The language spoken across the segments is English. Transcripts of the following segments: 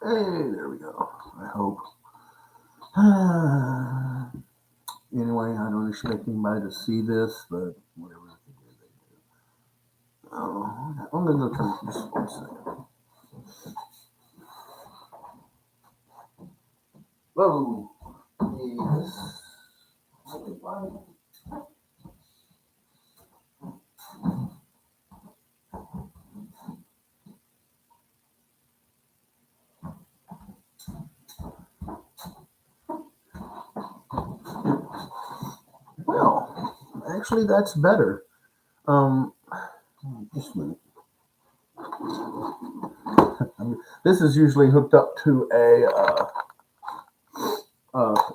Hey, there we go. I hope. Anyway, I don't expect anybody to see this, but whatever they do, they do. Oh, I'm gonna go turn this one second. Whoa. Yes. Well, actually, that's better. Um, just a minute. This is usually hooked up to a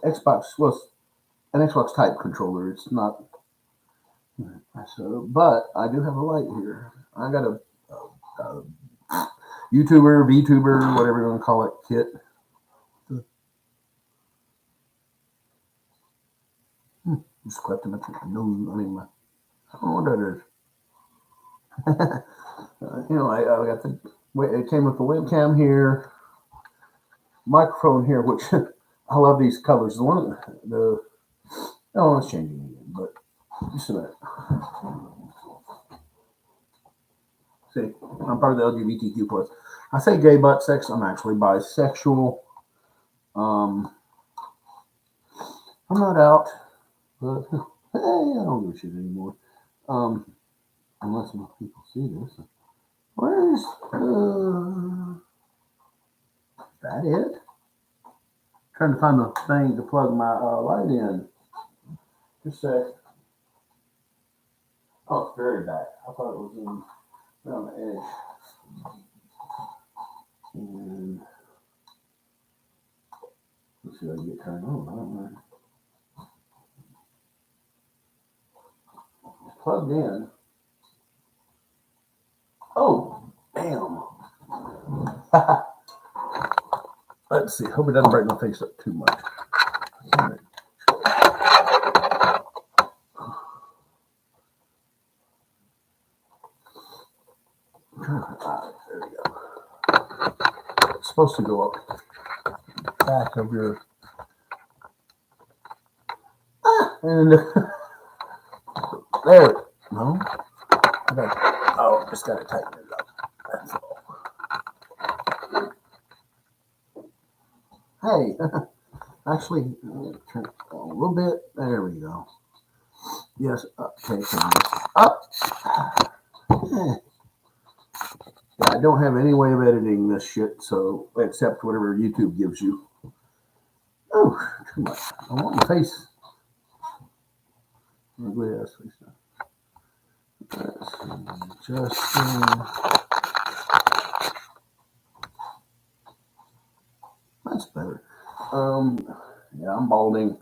Xbox, well, an Xbox type controller. It's not so, but I do have a light here. I got a YouTuber, VTuber, whatever you want to call it, kit. Just clipped him at the nose. I mean, I don't know what that is. I got the. It came with the webcam here, microphone here, which I love these colors. The one, the oh, it's changing again, but just a minute. See, I'm part of the LGBTQ plus. I say gay butt sex. I'm actually bisexual. Um, I'm not out, but hey, I don't give a shit anymore. Um, unless enough people see this. Where's that it? Trying to find the thing to plug my light in. Just a sec. Oh, it's very back. I thought it was on the edge. And let's see if I can get turned on. I don't know. It's plugged in. Oh, damn. Let's see. Hope it doesn't break my face up too much. There we go. It's supposed to go up back of your. And there. No. Just got to tighten it up. That's all. Hey, actually, turn it a little bit. There we go. Yes. Okay. Up. Yeah, I don't have any way of editing this shit, so except whatever YouTube gives you. Oh, too much. I want my face. Yes, just that's better. Um, yeah, I'm balding.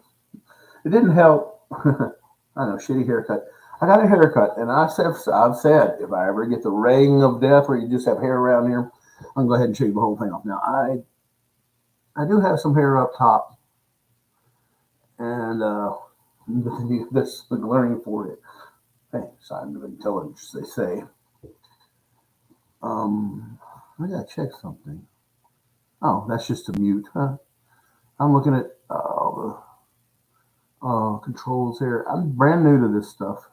It didn't help. I know, shitty haircut. I got a haircut, and I've said if I ever get the ring of death where you just have hair around here, I'm gonna go ahead and shave the whole thing off. Now I do have some hair up top, and this the glaring forehead. Hey, sign of intelligence, they say. I gotta check something. Oh, that's just a mute, huh? I'm looking at the controls here. I'm brand new to this stuff.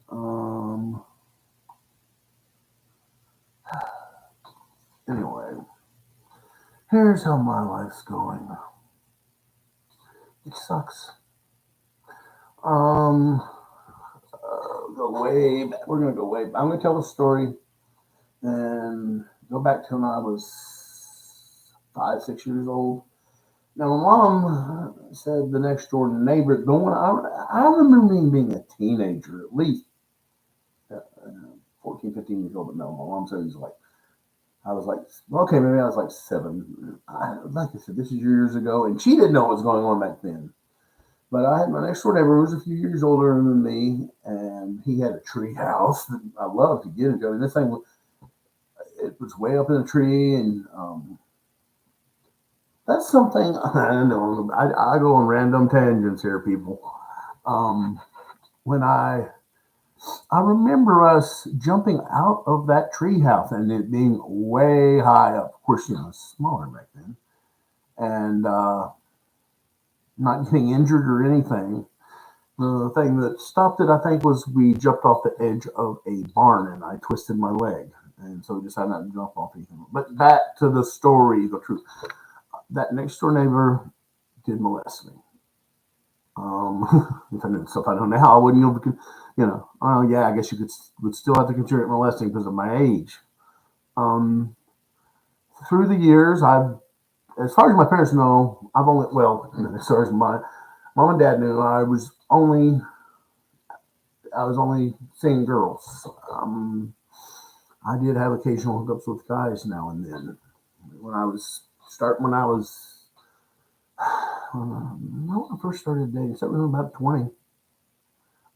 Um, anyway, here's how my life's going. It sucks. Um, go way back. We're gonna go way back. I'm gonna tell a story and go back to when I was 5, 6 years old. Now, my mom said the next door neighbor, I remember me being a teenager, at least 14, 15 years old. But no, my mom said it was like, I was like, okay, maybe I was like 7. Like I said, this is years ago, and she didn't know what was going on back then. But I had my next door neighbor who was a few years older than me, and he had a tree house that I loved to get into. And this thing, it was way up in the tree, and that's something I know. I go on random tangents here, people. Um, when I I remember us jumping out of that treehouse and it being way high up. Of course, smaller back then, and not getting injured or anything. The thing that stopped it, I think, was we jumped off the edge of a barn and I twisted my leg. And so we decided not to jump off anything. But back to the story, the truth. That next door neighbor did molest me. If I knew stuff I know now, I wouldn't oh yeah, I guess you would still have to consider it molesting because of my age. Um, Through the years, as far as my parents know, I've only, well, as far as my mom and dad knew, I was only seeing girls. I did have occasional hookups with guys now and then. When I was when I first started dating, something about 20.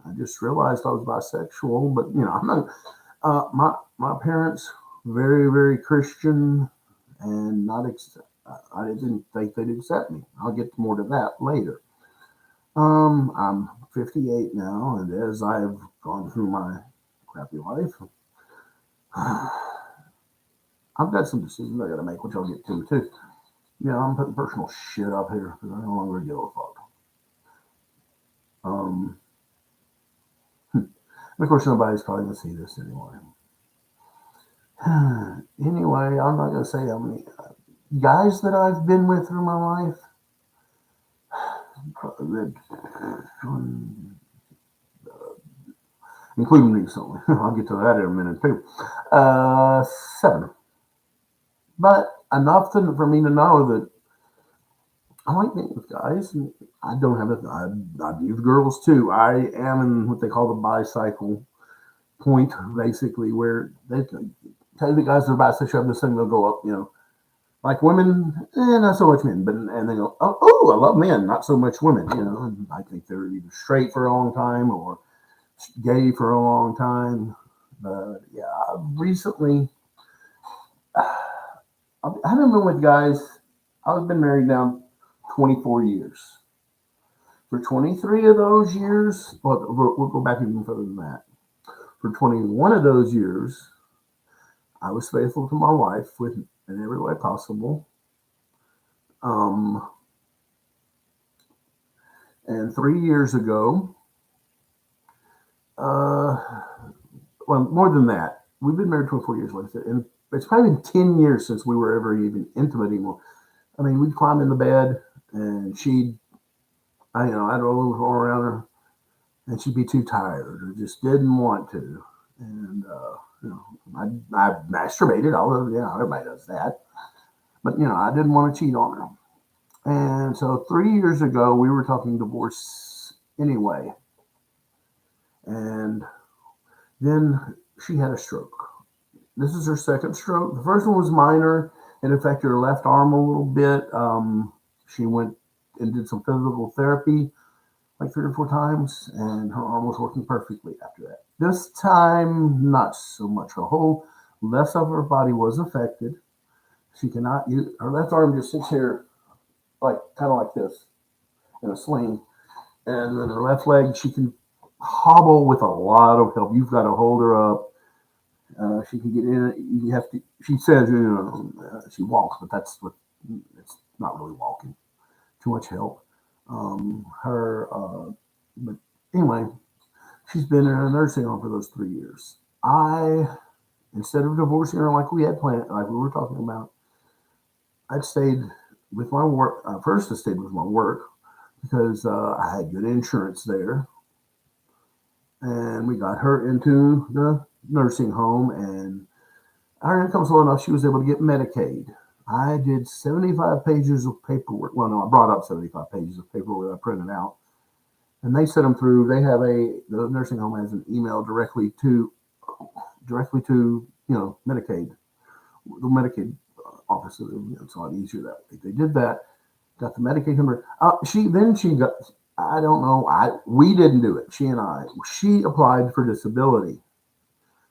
I just realized I was bisexual, but I'm not. My parents very very Christian and not. I didn't think they'd accept me. I'll get more to that later. I'm 58 now, and as I've gone through my crappy life, I've got some decisions I got to make, which I'll get to too. I'm putting personal shit up here because I no longer give a fuck. Um, and of course, nobody's probably going to see this anyway. Anyway, I'm not going to say how many guys that I've been with through my life. Including recently. I'll get to that in a minute too. 7. But enough for me to know that I like being with guys. And I don't have I view girls too. I am in what they call the bicycle point, basically, where they tell the guys they're bisexual, this thing they'll go up, like women, not so much men, but and they go, oh, I love men, not so much women, And I think they're either straight for a long time or gay for a long time. But yeah, recently, I haven't been with guys. I've been married now 24 years. For 23 of those years, well, we'll go back even further than that. For 21 of those years, I was faithful to my wife in every way possible. And 3 years ago, well, more than that, we've been married 24 years, like I said, and it's probably been 10 years since we were ever even intimate anymore. I mean, we'd climb in the bed and I'd roll around her and she'd be too tired or just didn't want to. And, I masturbated, although, everybody does that. But, I didn't want to cheat on her. And so 3 years ago, we were talking divorce anyway. And then she had a stroke. This is her second stroke. The first one was minor. It affected her left arm a little bit. She went and did some physical therapy like 3 or 4 times, and her arm was working perfectly after that. This time, not so much. Her whole left side of her body was affected. She cannot use her left arm, just sits here like kind of like this in a sling, and then her left leg she can hobble with a lot of help. You've got to hold her up. She can get in it. You have to. She says, she walks, but it's not really walking. Too much help. But anyway, she's been in a nursing home for those 3 years. Instead of divorcing her like we had planned, like we were talking about, I'd stayed with my work. First, I stayed with my work because I had good insurance there, and we got her into the nursing home, and our income's low enough she was able to get Medicaid. I did 75 pages of paperwork. Well, no, I brought up 75 pages of paperwork I printed out, and they sent them through. The nursing home has an email directly to Medicaid, the Medicaid office. It's a lot easier that way. They did that, got the Medicaid number. She got. I don't know. We didn't do it. She applied for disability.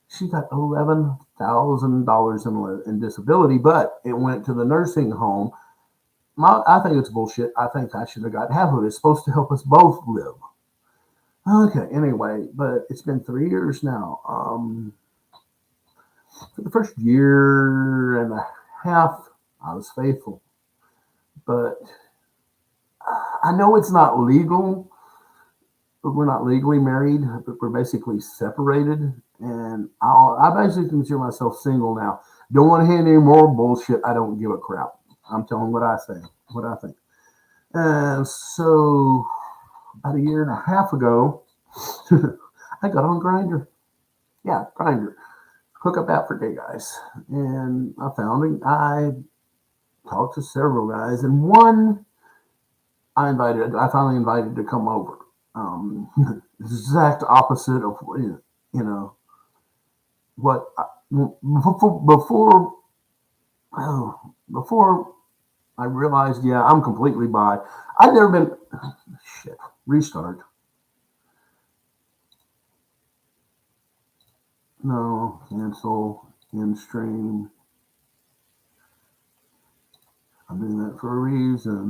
She got $11,000 in disability, but it went to the nursing home. I think it's bullshit. I think I should have got half of it. It's supposed to help us both live. Okay, anyway, but it's been 3 years now. For the first year and a half, I was faithful, but I know it's not legal. But we're not legally married, but we're basically separated. And I basically consider myself single now. Don't want to hear any more bullshit. I don't give a crap. I'm telling what I say, what I think. And so about a year and a half ago, I got on Grinder. Yeah, Grinder. Hook up app for gay guys. And I talked to several guys, and one I finally invited to come over. Exact opposite of, you know, what before before I realized, yeah, I'm completely bi. I've never been shit. Restart. No, cancel, end stream. I'm doing that for a reason.